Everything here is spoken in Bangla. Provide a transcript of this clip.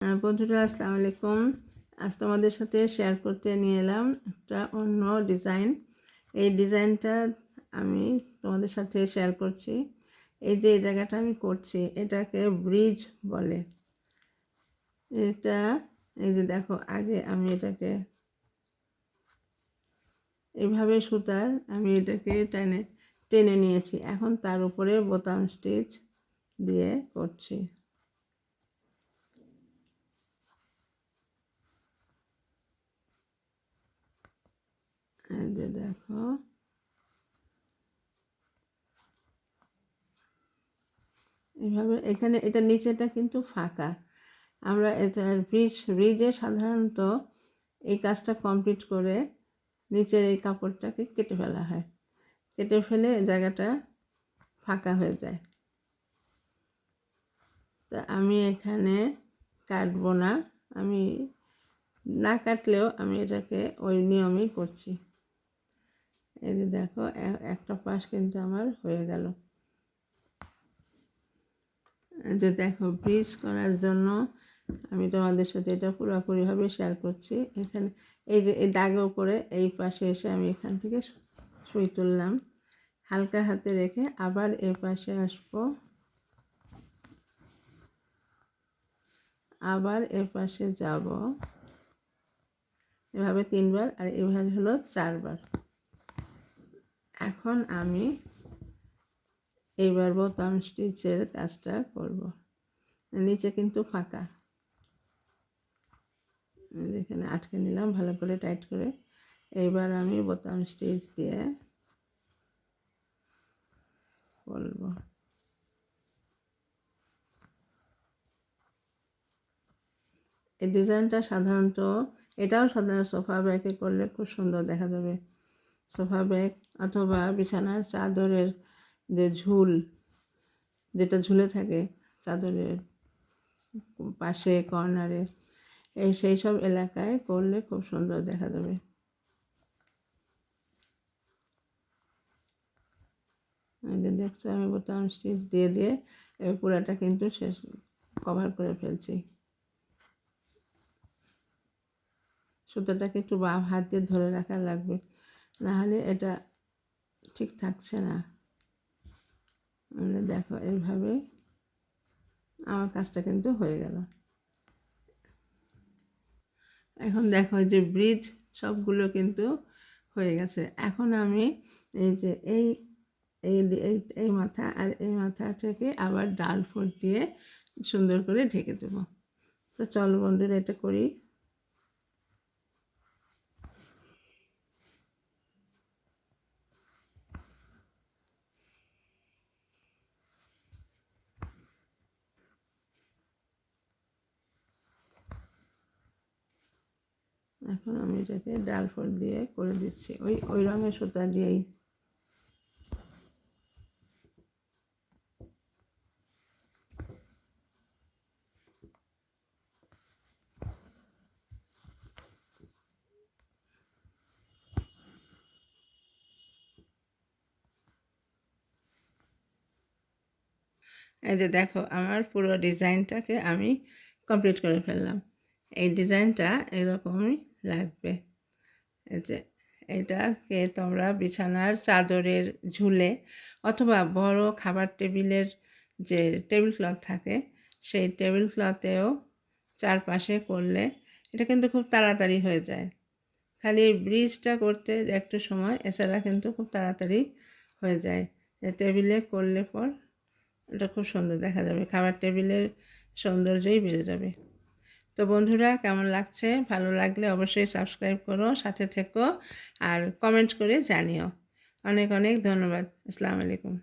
বন্ধুরা আসসালামু আলাইকুম। আজ তোমাদের সাথে শেয়ার করতে নিয়ে এলাম একটা অন্য ডিজাইন। এই ডিজাইনটা আমি তোমাদের সাথে শেয়ার করছি। এই যে এই জায়গাটা আমি করছি এটাকে ব্রিজ বলে। এটা এই যে দেখো, আগে আমি এটাকে এইভাবে সুতার আমি এটাকে টেনে নিয়েছি। এখন তার উপরে বোতাম স্টিচ দিয়ে করছি। এই যে দেখো, এইভাবে এখানে এটা নিচেটা কিন্তু ফাঁকা। আমরা এটা ব্রিজে সাধারণত এই কাজটা কমপ্লিট করে নিচের এই কাপড়টাকে কেটে ফেলা হয়। কেটে ফেলে জায়গাটা ফাঁকা হয়ে যায়। তা আমি এখানে কাটবো না, আমি না কাটলেও আমি এটাকে ওই নিয়মেই করছি। এই যে দেখো, একটা পাশ কিন্তু আমার হয়ে গেল। যে দেখো, ব্রিজ করার জন্য আমি তোমাদের সাথে এটা পুরোপুরিভাবে শেয়ার করছি। এখানে এই যে এই দাগের উপরে এই পাশে এসে আমি এখান থেকে সুই তুললাম, হালকা হাতে রেখে আবার এই পাশে আসবো, আবার এর পাশে যাব, এভাবে 3বার আর এভাবে হলো 4বার। এখন আমি এইবার বোতাম স্টিচের কাজটা করব। নিচে কিন্তু ফাঁকা, এখানে আটকে নিলাম ভালো করে টাইট করে। এইবার আমি বোতাম স্টিচ দিয়ে করব। এই ডিজাইনটা সাধারণত সোফা ব্যাগে করলে খুব সুন্দর দেখা যাবে। সোফা ব্যাগ অথবা বিছানার চাদরের যে ঝুল, যেটা ঝুলে থাকে চাদরের পাশে কর্নারে, সেই সব এলাকায় করলে খুব সুন্দর দেখা যাবে। দেখছো, আমি বোতাম স্টিচ দিয়ে দিয়ে পুরাটা কিন্তু শেষ কভার করে ফেলছি। সুতাটাকে একটু বাম হাত দিয়ে ধরে রাখা লাগবে, নাহলে এটা ঠিক থাকছে না। দেখো, এইভাবে আমার কাজটা কিন্তু হয়ে গেল। এখন দেখো যে ব্রিজ সবগুলো কিন্তু হয়ে গেছে। এখন আমি এই যে এই এই মাথা আর এই মাথাটাকে আবার ডাল ফুট দিয়ে সুন্দর করে ঢেকে দেবো। তো চলো বন্ধুরা, এটা করি। এখন আমি এটাকে ডাল ফোল্ড দিয়ে করে দিচ্ছি, ওই রঙের সুতা দিয়েই। এই যে দেখো, আমার পুরো ডিজাইনটাকে আমি কমপ্লিট করে ফেললাম। এই ডিজাইনটা এরকমই লাগবে। এই যে এটাকে তোমরা বিছানার চাদরের ঝুলে অথবা বড় খাবার টেবিলের যে টেবিল ক্লথ থাকে সেই টেবিল ক্লথেও চারপাশে করলে এটা কিন্তু খুব তাড়াতাড়ি হয়ে যায়। খালি এই ব্রিজটা করতে একটু সময়, এছাড়া কিন্তু খুব তাড়াতাড়ি হয়ে যায়। টেবিলে করলে পর এটা খুব সুন্দর দেখা যাবে, খাবার টেবিলের সৌন্দর্যই বেড়ে যাবে। তো বন্ধুরা, কেমন লাগছে? ভালো লাগলে অবশ্যই সাবস্ক্রাইব করো, সাথে থেকো আর কমেন্ট করে জানিও। অনেক অনেক ধন্যবাদ। আসসালামু আলাইকুম।